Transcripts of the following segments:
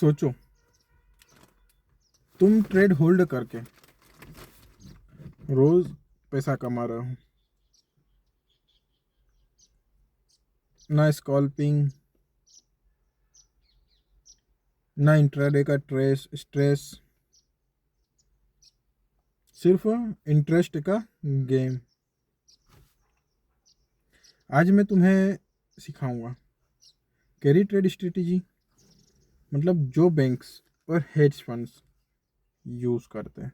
सोचो, तुम trade hold करके रोज पैसा कमा रहे हो, ना स्कॉल्पिंग, ना इंट्राडे का स्ट्रेस, सिर्फ इंटरेस्ट का गेम। आज मैं तुम्हें सिखाऊंगा कैरी ट्रेड स्ट्रेटेजी, मतलब जो बैंक्स और हेज फंड्स यूज़ करते हैं।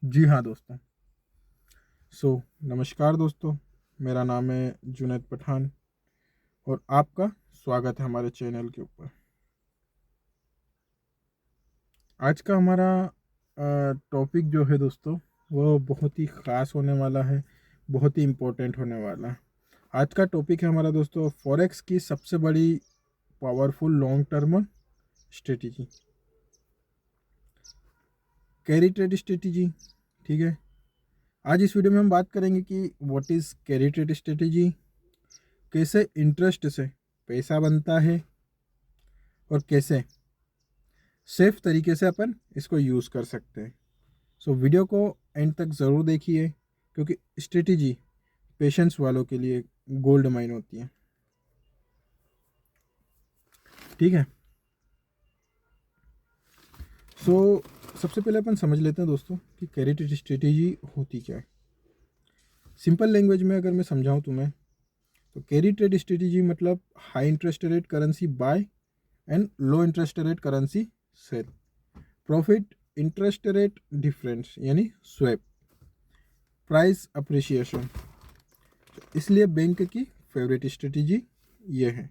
जी हाँ दोस्तों। नमस्कार दोस्तों, मेरा नाम है जुनैद पठान और आपका स्वागत है हमारे चैनल के ऊपर। आज का हमारा टॉपिक जो है दोस्तों, वो बहुत ही ख़ास होने वाला है, बहुत ही इम्पोर्टेंट होने वाला है। आज का टॉपिक है हमारा दोस्तों फॉरेक्स की सबसे बड़ी powerful long term strategy, carry trade strategy. ठीक है, आज इस वीडियो में हम बात करेंगे कि what is carry trade strategy, कैसे इंटरेस्ट से पैसा बनता है और कैसे सेफ तरीके से अपन इसको यूज़ कर सकते हैं। वीडियो को एंड तक ज़रूर देखिए, क्योंकि स्ट्रेटेजी पेशेंस वालों के लिए गोल्ड माइन होती है। ठीक है, सबसे पहले अपन समझ लेते हैं दोस्तों कि कैरी ट्रेड स्ट्रेटेजी होती क्या है। सिंपल लैंग्वेज में अगर मैं समझाऊं तुम्हें, तो कैरी ट्रेड स्ट्रेटेजी मतलब high interest rate currency buy and low interest rate currency sell, profit interest rate difference यानी स्वैप, प्राइस अप्रिसिएशन। इसलिए बैंक की फेवरेट स्ट्रेटेजी ये है।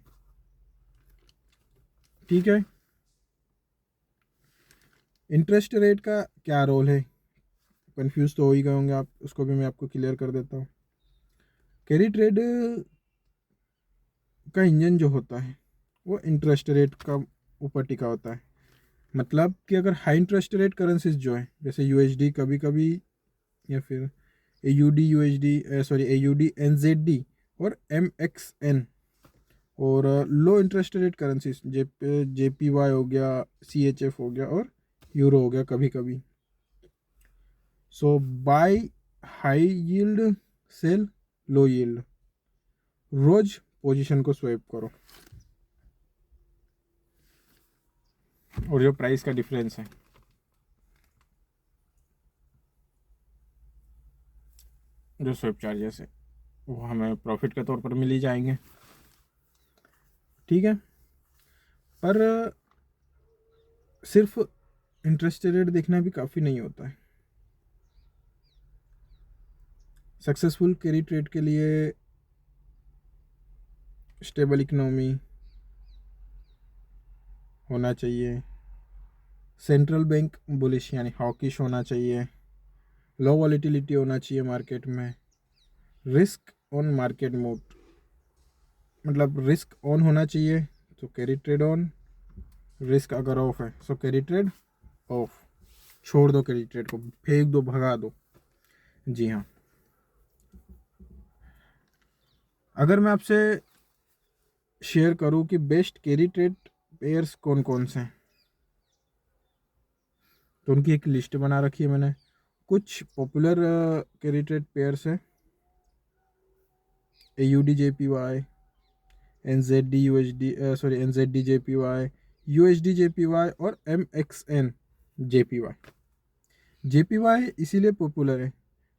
ठीक है, इंटरेस्ट रेट का क्या रोल है, कंफ्यूज तो हो ही गए होंगे आप, उसको भी मैं आपको क्लियर कर देता हूँ। कैरी ट्रेड का इंजन जो होता है वो इंटरेस्ट रेट का ऊपर टिका होता है। मतलब कि अगर हाई इंटरेस्ट रेट करेंसीज जो है, जैसे यूएसडी कभी कभी, या फिर AUD USD, sorry AUD NZD और एमएक्सएन, और लो इंटरेस्ट रेट करेंसीज जेपीवाई हो गया, सीएचएफ हो गया और यूरो हो गया कभी कभी। By high yield, cell low yield, rose position को स्वैप करो और जो प्राइस का डिफरेंस है जो स्वैप चार्जेस है वो हमें प्रॉफिट के तौर पर मिल ही जाएंगे। ठीक है, पर सिर्फ इंटरेस्ट रेट देखना भी काफ़ी नहीं होता है। सक्सेसफुल कैरी ट्रेड के लिए स्टेबल इकोनॉमी होना चाहिए, सेंट्रल बैंक बुलिश यानी हॉकिश होना चाहिए, लो वॉलेटिलिटी होना चाहिए मार्केट में, रिस्क ऑन मार्केट मोड, मतलब रिस्क ऑन होना चाहिए तो कैरी ट्रेड ऑन, रिस्क अगर ऑफ है सो कैरी ट्रेड ऑफ, छोड़ दो कैरी ट्रेड को, फेंक दो, भगा दो। जी हाँ, अगर मैं आपसे शेयर करूं कि बेस्ट कैरी ट्रेड पेयर्स कौन कौन से हैं, तो उनकी एक लिस्ट बना रखी है मैंने। कुछ पॉपुलर कैरी ट्रेड पेयर्स हैं, AUD JPY, NZD USD, sorry NZD JPY, USD JPY और एमएक्सएन जेपीवाई। जेपीवाई इसीलिए पॉपुलर है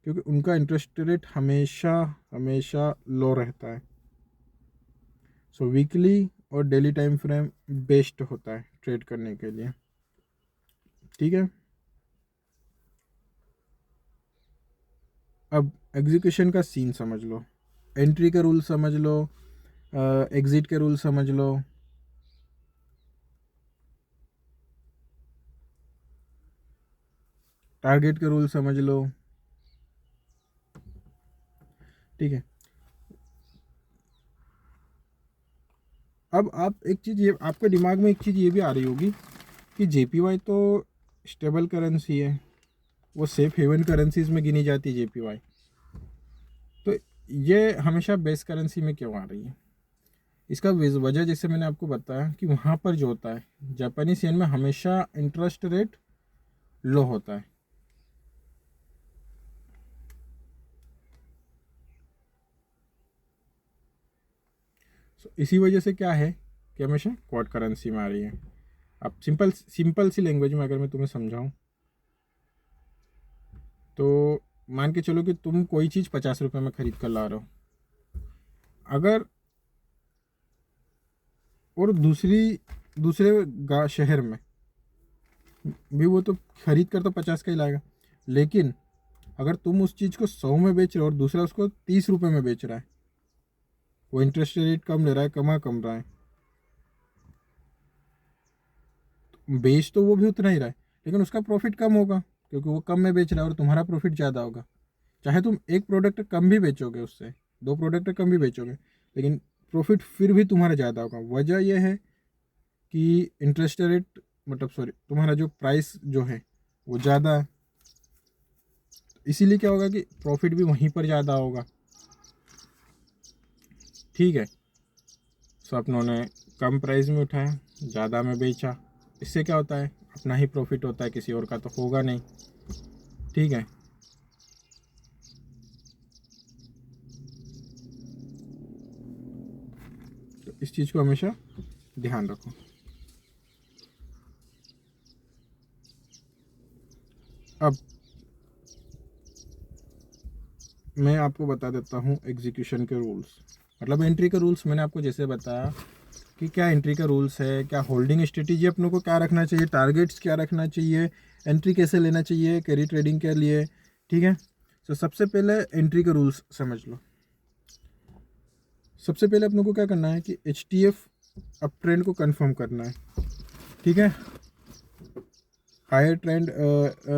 क्योंकि उनका इंटरेस्ट रेट हमेशा हमेशा लो रहता है। वीकली और डेली टाइम फ्रेम बेस्ट होता है ट्रेड करने के लिए। ठीक है, अब एग्जीक्यूशन का सीन समझ लो, एंट्री के रूल समझ लो, एग्जिट के रूल समझ लो, टारगेट के रूल समझ लो। ठीक है, अब आप एक चीज़, ये आपके दिमाग में एक चीज़ ये भी आ रही होगी कि जेपीवाई तो स्टेबल करेंसी है, वो सेफ हेवन करेंसीज में गिनी जाती है जेपीवाई, तो ये हमेशा बेस करेंसी में क्यों आ रही है। इसका वजह जैसे मैंने आपको बताया कि वहाँ पर जो होता है जापानीज येन में हमेशा इंटरेस्ट रेट लो होता है। इसी वजह से क्या है कि हमेशा क्वाड करेंसी में आ रही है। अब सिंपल सी लैंग्वेज में अगर मैं तुम्हें समझाऊं तो मान के चलो कि तुम कोई चीज़ 50 रुपये में ख़रीद कर ला रहे हो, अगर और दूसरे शहर में भी वो तो खरीद कर तो 50 का ही लाएगा, लेकिन अगर तुम उस चीज़ को 100 में बेच रहे हो और दूसरा उसको 30 रुपये में बेच रहा है, वो इंटरेस्ट रेट कम ले रहा है, कम रहा है, बेच तो वो भी उतना ही रहा है, लेकिन उसका प्रॉफिट कम होगा क्योंकि वो कम में बेच रहा है और तुम्हारा प्रॉफिट ज़्यादा होगा। चाहे तुम एक प्रोडक्ट कम भी बेचोगे, उससे 2 प्रोडक्ट कम भी बेचोगे, लेकिन प्रॉफिट फिर भी तुम्हारा ज़्यादा होगा। वजह यह है कि इंटरेस्ट रेट मतलब सॉरी तुम्हारा जो प्राइस जो है वो ज़्यादा है, इसीलिए क्या होगा कि प्रॉफिट भी वहीं पर ज़्यादा होगा। ठीक है, सो अपनों ने कम प्राइस में उठाया, ज़्यादा में बेचा, इससे क्या होता है अपना ही प्रॉफिट होता है, किसी और का तो होगा नहीं। ठीक है, तो इस चीज़ को हमेशा ध्यान रखो। अब मैं आपको बता देता हूँ एग्जीक्यूशन के रूल्स, मतलब एंट्री के रूल्स। मैंने आपको जैसे बताया कि क्या एंट्री का रूल्स है, क्या होल्डिंग स्ट्रेटेजी अपनों को क्या रखना चाहिए, टारगेट्स क्या रखना चाहिए, एंट्री कैसे लेना चाहिए कैरी ट्रेडिंग के लिए। ठीक है, तो सबसे पहले एंट्री के रूल्स समझ लो। सबसे पहले अपनों को क्या करना है कि HTF अप ट्रेंड को कंफर्म करना है। ठीक है, हायर ट्रेंड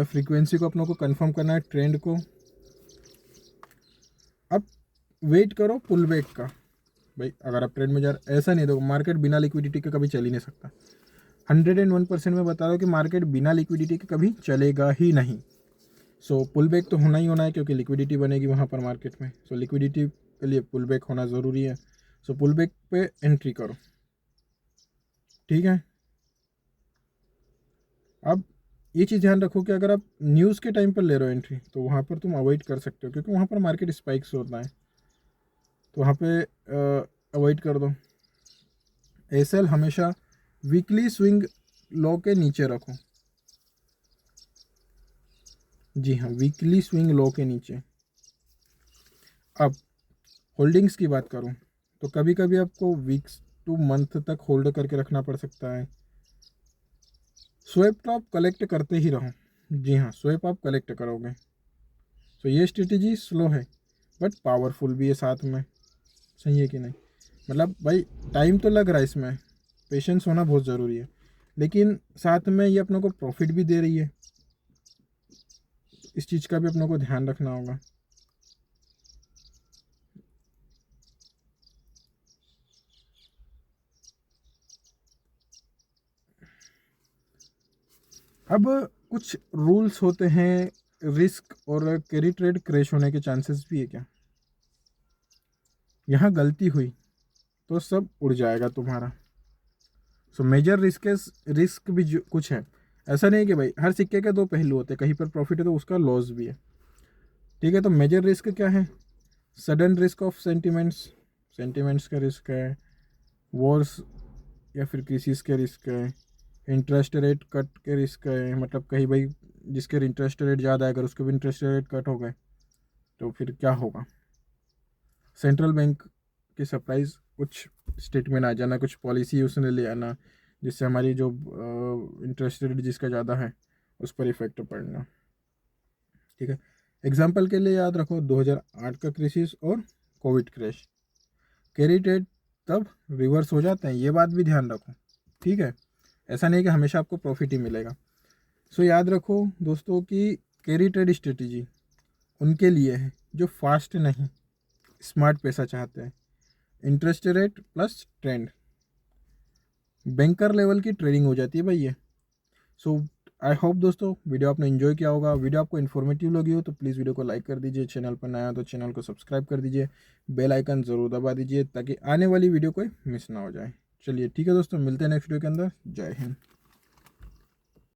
फ्रीक्वेंसी को अपनों को कंफर्म करना है, ट्रेंड को। अब वेट करो पुल बैक का। भाई अगर आप ट्रेंड में जा रहे, ऐसा नहीं, देखो मार्केट बिना लिक्विडिटी के कभी चल ही नहीं सकता। 101% में बता रहा हूँ कि मार्केट बिना लिक्विडिटी के कभी चलेगा ही नहीं। सो पुल बैक तो होना ही होना है क्योंकि लिक्विडिटी बनेगी वहाँ पर मार्केट में। सो लिक्विडिटी के लिए पुल बैक होना ज़रूरी है। सो पुल बैक पे एंट्री करो। ठीक है, अब ये चीज़ ध्यान रखो कि अगर आप न्यूज़ के टाइम पर ले रहे हो एंट्री तो वहाँ पर तुम अवॉइड कर सकते हो क्योंकि वहाँ पर मार्केट स्पाइक्स होता है, तो वहाँ पे अवॉइड कर दो। एसएल हमेशा वीकली स्विंग लो के नीचे रखो। जी हाँ, वीकली स्विंग लो के नीचे। अब होल्डिंग्स की बात करूँ तो कभी कभी आपको वीक्स टू मंथ तक होल्ड करके रखना पड़ सकता है। स्वैप तो आप कलेक्ट करते ही रहो। जी हाँ, स्वैप आप कलेक्ट करोगे। तो ये स्ट्रेटेजी स्लो है बट पावरफुल भी है साथ में। सही है कि नहीं? मतलब भाई टाइम तो लग रहा है इसमें, पेशेंस होना बहुत ज़रूरी है, लेकिन साथ में ये अपनों को प्रॉफिट भी दे रही है। इस चीज़ का भी अपनों को ध्यान रखना होगा। अब कुछ रूल्स होते हैं, रिस्क और कैरी ट्रेड क्रैश होने के चांसेस भी है क्या? यहाँ गलती हुई तो सब उड़ जाएगा तुम्हारा। सो मेजर रिस्क भी कुछ है। ऐसा नहीं है कि भाई हर सिक्के के दो पहलू होते हैं, कहीं पर प्रॉफिट है तो उसका लॉस भी है। ठीक है, तो मेजर रिस्क क्या है? सडन रिस्क ऑफ सेंटिमेंट्स का रिस्क है, वॉर्स या फिर क्रिसिस के रिस्क है, इंटरेस्ट रेट कट के रिस्क है, मतलब कहीं भाई जिसके इंटरेस्ट रेट ज़्यादा है अगर उसके भी इंटरेस्ट रेट कट हो गए तो फिर क्या होगा। सेंट्रल बैंक की सरप्राइज कुछ स्टेटमेंट आ जाना, कुछ पॉलिसी उसने ले आना जिससे हमारी जो इंटरेस्ट रेट जिसका ज़्यादा है उस पर इफेक्ट पड़ना। ठीक है, एग्जाम्पल के लिए याद रखो 2008 का क्राइसिस और कोविड क्रैश, कैरी ट्रेड तब रिवर्स हो जाते हैं, ये बात भी ध्यान रखो। ठीक है, ऐसा नहीं कि हमेशा आपको प्रॉफिट ही मिलेगा। सो याद रखो दोस्तों कि कैरी ट्रेड स्ट्रेटेजी उनके लिए है जो फास्ट नहीं स्मार्ट पैसा चाहते हैं। Interest rate plus trend, banker level की ट्रेडिंग हो जाती है भाई ये। सो आई होप दोस्तों वीडियो आपने एंजॉय किया होगा। वीडियो आपको इन्फॉर्मेटिव लगी हो तो प्लीज़ वीडियो को लाइक कर दीजिए, चैनल पर नया हो तो चैनल को सब्सक्राइब कर दीजिए, बेल आइकन ज़रूर दबा दीजिए ताकि आने वाली वीडियो कोई मिस ना हो जाए। चलिए ठीक है दोस्तों, मिलते हैं नेक्स्ट वीडियो के अंदर। जय हिंद।